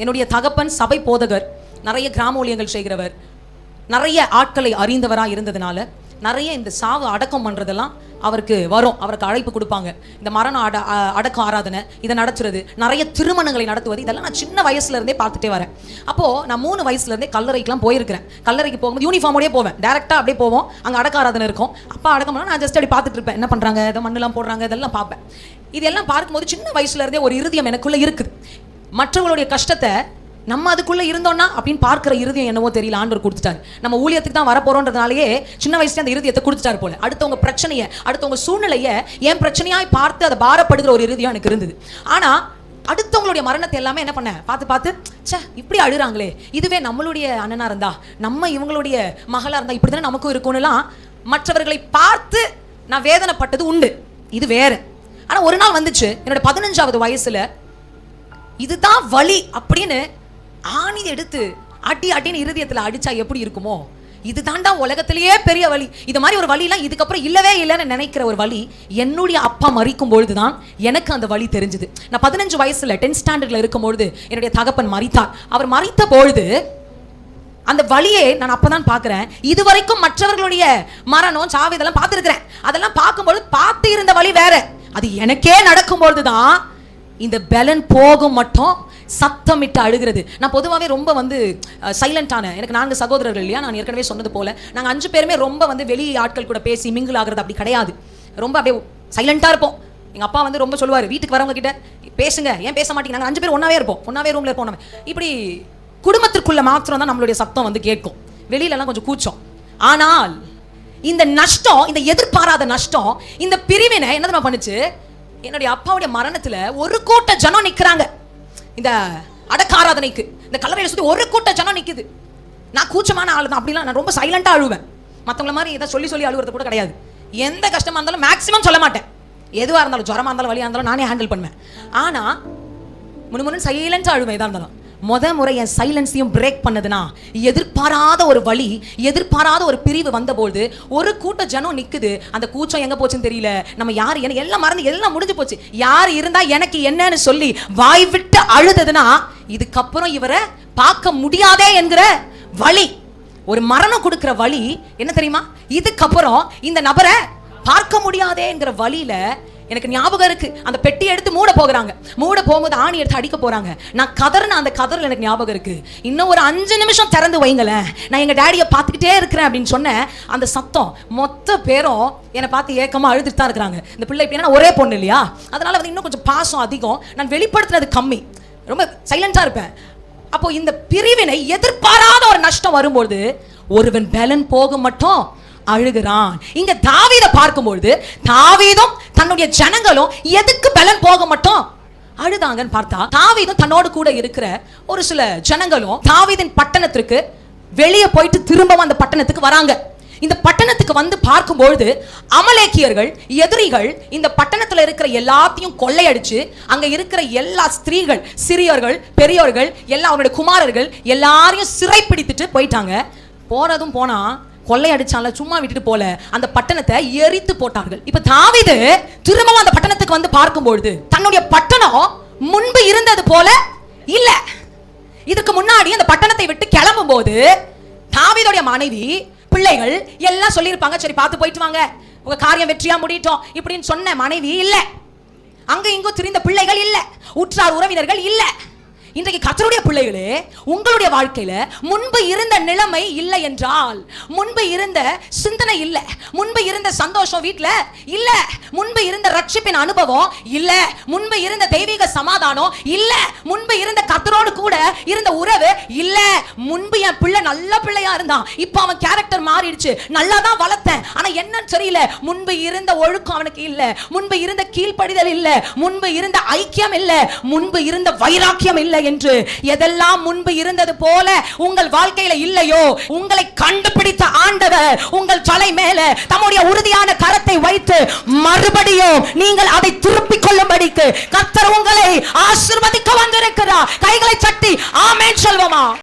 என்னுடைய தகப்பன் சபை போதகர், நிறைய கிராம ஊழியங்கள் செய்கிறவர், நிறைய ஆட்களை அறிந்தவராக இருந்ததுனால நிறைய இந்த சாவு அடக்கம் பண்ணுறதெல்லாம் அவருக்கு வரும். அவருக்கு அழைப்பு கொடுப்பாங்க. இந்த மரணம் அடக்கம் ஆராதனை இதை நடத்துறது, நிறைய திருமணங்களை நடத்துவது, இதெல்லாம் நான் சின்ன வயசுலேருந்தே பார்த்துட்டே வரேன். அப்போது நான் 3 வயசுலேருந்தே கல்லறைக்கெலாம் போயிருக்கிறேன். கல்லறைக்கு போகும்போது யூனிஃபார்மோடய போவேன், டேரெக்டாக அப்படியே போவோம். அங்கே அடக்க ஆராதனை இருக்கும். அப்பா அடக்கம்னா நான் ஜஸ்ட் அப்படி பார்த்துட்டு இருப்பேன், என்ன பண்ணுறாங்க, இதை மண்ணெல்லாம் போடுறாங்க, இதெல்லாம் பார்ப்பேன். இதெல்லாம் பார்க்கும்போது சின்ன வயசுலேருந்தே ஒரு இருதயம் எனக்குள்ளே இருக்குது. மற்றவங்களுடைய கஷ்டத்தை நம்ம அதுக்குள்ளே இருந்தோம்னா அப்படின்னு பார்க்குற இருதயம் என்னவோ தெரியல, ஆண்டவர் கொடுத்துட்டாரு. நம்ம ஊழியத்துக்கு தான் வரப்போறோன்றதுனாலேயே சின்ன வயசுல அந்த இருதயத்தை கொடுத்துட்டாரு போல. அடுத்தவங்க பிரச்சனையை, அடுத்தவங்க சூழ்நிலையை என் பிரச்சனையாய் பார்த்து அதை பாரப்படுகிற ஒரு இருதயம் எனக்கு இருந்தது. ஆனால் அடுத்தவங்களுடைய மரணத்தை எல்லாமே என்ன பண்ண பார்த்து சே இப்படி அழுறாங்களே, இதுவே நம்மளுடைய அண்ணனா இருந்தா, நம்ம இவங்களுடைய மகளா இருந்தா இப்படி தானே நமக்கும் இருக்கும்னுலாம் மற்றவர்களை பார்த்து நான் வேதனைப்பட்டது உண்டு. இது வேற. ஆனால் ஒரு நாள் வந்துச்சு என்னோட 15வது வயசுல, இதுதான் வலி அப்படின்னு ஆணி எடுத்து அடின்னு இருதயத்தில் அடிச்சா எப்படி இருக்குமோ, இது தாண்டா உலகத்திலேயே பெரிய வலி, இது மாதிரி ஒரு வலிலாம் இதுக்கப்புறம் இல்லவே இல்லைன்னு நினைக்கிற ஒரு வலி என்னுடைய அப்பா மறிக்கும் பொழுதுதான் எனக்கு அந்த வலி தெரிஞ்சுது. நான் 15 வயசுல 10th ஸ்டாண்டர்ட்ல இருக்கும் பொழுது என்னுடைய தகப்பன் மறித்தார். அவர் மறித்த பொழுது அந்த வலியை நான் அப்பதான் பார்க்கிறேன். இதுவரைக்கும் மற்றவர்களுடைய மரணம் சாவு இதெல்லாம் பார்த்துருக்கிறேன். அதெல்லாம் பார்க்கும்போது பார்த்து இருந்த வலி வேற. அது எனக்கே நடக்கும்பொழுதுதான் இந்த பெலன் போகும் மட்டும் சத்தமிட்டு அழுகிறது. நான் பொதுவாகவே ரொம்ப சைலண்டான, எனக்கு 4 சகோதரர்கள் இல்லையா, நான் ஏற்கனவே சொன்னது போல நாங்கள் 5 பேருமே ரொம்ப வெளி ஆட்கள் கூட பேசி மிங்கிள் ஆகிறது அப்படி கிடையாது. ரொம்ப அப்படியே சைலண்டாக இருப்போம். எங்கள் அப்பா ரொம்ப சொல்லுவார், வீட்டுக்கு வரவங்க கிட்ட பேசுங்க, ஏன் பேச மாட்டீங்க, நாங்கள் 5 பேர் ஒன்றாவே இருப்போம், ஒன்றாவே ரூமில் இருப்போம். நம்ம இப்படி குடும்பத்திற்குள்ள மாத்திரம் தான் நம்மளுடைய சத்தம் கேட்கும். வெளியிலலாம் கொஞ்சம் கூச்சம். ஆனால் இந்த நஷ்டம், இந்த எதிர்பாராத நஷ்டம், இந்த பிரிவினை என்ன தெரியுமா பண்ணுச்சு, என்னுடைய அப்பாவுடைய மரணத்துல ஒரு கூட்ட ஜனம் நிக்கிறாங்க. இந்த அடக்க ஆராதனைக்கு இந்த கல்லறையில சுத்தி ஒரு கூட்ட ஜனம் நிக்குது. நான் கூச்சமான ஆளு தான், அப்படிலாம் நான் ரொம்ப சைலண்டா அழுவேன். மற்றவங்கள மாதிரி இதை சொல்லி அழுவுறது கூட கிடையாது. எந்த கஷ்டமா இருந்தாலும் மேக்சிமம் சொல்ல மாட்டேன். எதுவாக இருந்தாலும், ஜுரமா இருந்தாலும், வலியா இருந்தாலும் நானே ஹேண்டில் பண்ணுவேன். ஆனா முன்னு சைலண்டா அழுவேன். எதா இருந்தாலும் முறை என் சைலன்ஸையும் பிரேக் பண்ணதுன்னா, எதிர்பாராத ஒரு வலி, எதிர்பாராத ஒரு பிரிவு வந்தபோது ஒரு கூட்ட ஜனம் நிக்குது. அந்த கூச்சம் எங்க போச்சுன்னு தெரியல. நம்ம யார் என்ன எல்லாம் மறந்து எல்லாம் முடிஞ்சு போச்சு. யார் இருந்தா எனக்கு என்னன்னு சொல்லி வாய் விட்டு அழுதுன்னா, இதுக்கப்புறம் இவரை பார்க்க முடியாதே என்கிற வலி, ஒரு மரணம் கொடுக்கிற வலி என்ன தெரியுமா, இதுக்கப்புறம் இந்த நபரை பார்க்க முடியாதே என்கிற வலியில எனக்கு ஞாபகம் இருக்கு. அந்த பெட்டி எடுத்து மூட போகிறாங்க. மூட போகும்போது ஆணி எடுத்து அடிக்க போறாங்க. நான் கதறின அந்த கதறல் எனக்கு ஞாபகம் இருக்கு. இன்னும் ஒரு 5 நிமிஷம் திறந்து வைங்களேன், நான் எங்க டாடியை பார்த்துக்கிட்டே இருக்கிறேன் அப்படின்னு சொன்ன அந்த சத்தம், மொத்த பேரும் என்னை பார்த்து ஏக்கமா அழுதுட்டு தான் இருக்கிறாங்க. இந்த பிள்ளை எப்படின்னா ஒரே பொண்ணு இல்லையா, அதனால இன்னும் கொஞ்சம் பாசம் அதிகம். நான் வெளிப்படுத்துறது கம்மி, ரொம்ப சைலண்டா இருப்பேன். அப்போ இந்த பிரிவினை, எதிர்பாராத ஒரு நஷ்டம் வரும்போது ஒருவன் பலன் போக மட்டும் அழுகிறான். இங்க தாவீதை பார்க்கும்பொழுது தாவீதும் தன்னுடைய ஜனங்களும் எதுக்கு பலன் போக மட்டும் அழுதாங்கன்னு பார்த்தா, தாவீதும் தன்னோடு கூட இருக்கிற ஒரு சில ஜனங்களும் தாவீதின் பட்டணத்திற்கு வெளியே போயிட்டு திரும்பவும் அந்த பட்டணத்துக்கு வராங்க. இந்த பட்டணத்துக்கு வந்து பார்க்கும்பொழுது அமலேக்கியர்கள், எதிரிகள் இந்த பட்டணத்துல இருக்கிற எல்லாத்தையும் கொள்ளையடிச்சு அங்க இருக்கிற எல்லா ஸ்திரீகள், சிறியர்கள், பெரியோர்கள், எல்லா அவருடைய குமாரர்கள் எல்லாரையும் சிறை பிடித்துட்டு போயிட்டாங்க. போனதும் போனா கொள்ளையடிச்சால சும்மா விட்டுட்டு போல, அந்த பட்டணத்தை எரித்து போட்டார்கள். இப்ப தாவீது திரும்பவும் அந்த பட்டணத்துக்கு வந்து பார்க்கும்பொழுது தன்னுடைய பட்டணம் முன்பு இருந்தது போல இல்ல. இதுக்கு முன்னாடி அந்த பட்டணத்தை விட்டு கிளம்பும் போது தாவீதுடைய மனைவி, பிள்ளைகள் எல்லாம் சொல்லியிருப்பாங்க, சரி பார்த்து போயிட்டு வாங்க, உங்க காரியம் வெற்றியா முடியட்டும் இப்படின்னு சொன்ன மனைவி இல்ல. அங்க இங்கும் திரிந்த பிள்ளைகள் இல்ல, உற்றார் உறவினர்கள் இல்ல. இன்றைக்கு கர்த்தருடைய பிள்ளைகளே, உங்களுடைய வாழ்க்கையில முன்பு இருந்த நிலைமை இல்லை என்றால், முன்பு இருந்த சிந்தனை இல்ல, முன்பு இருந்த சந்தோஷம் வீட்டுல இல்ல, முன்பு இருந்த ரட்சிப்பின் அனுபவம் இல்ல, முன்பு இருந்த தெய்வீக சமாதானம் இல்ல, முன்பு இருந்த கர்த்தரோடு கூட இருந்த உறவு இல்ல. முன்பு என் பிள்ளை நல்ல பிள்ளையா இருந்தான், இப்ப அவன் கேரக்டர் மாறிடுச்சு, நல்லா தான் வளர்த்தேன், ஆனா என்னன்னு தெரியல, முன்பு இருந்த ஒழுக்கம் அவனுக்கு இல்ல, முன்பு இருந்த கீழ்ப்படிதல் இல்ல, முன்பு இருந்த ஐக்கியம் இல்ல, முன்பு இருந்த வைராக்கியம் இல்ல என்று எதெல்லாம் முன்பு இருந்தது போல உங்கள் வாழ்க்கையில இல்லையோ, உங்களை கண்டுபிடித்த ஆண்டவர் உங்கள் தலை மேல தம்முடைய உறுதியான கரத்தை வைத்து மறுபடியும் நீங்கள் அதை திருப்பிக் கொள்ளும்படிக்கு கர்த்தர் உங்களை ஆசீர்வதிக்க வந்திருக்கிறார். கைகளை தட்டி ஆமென் சொல்வோமா?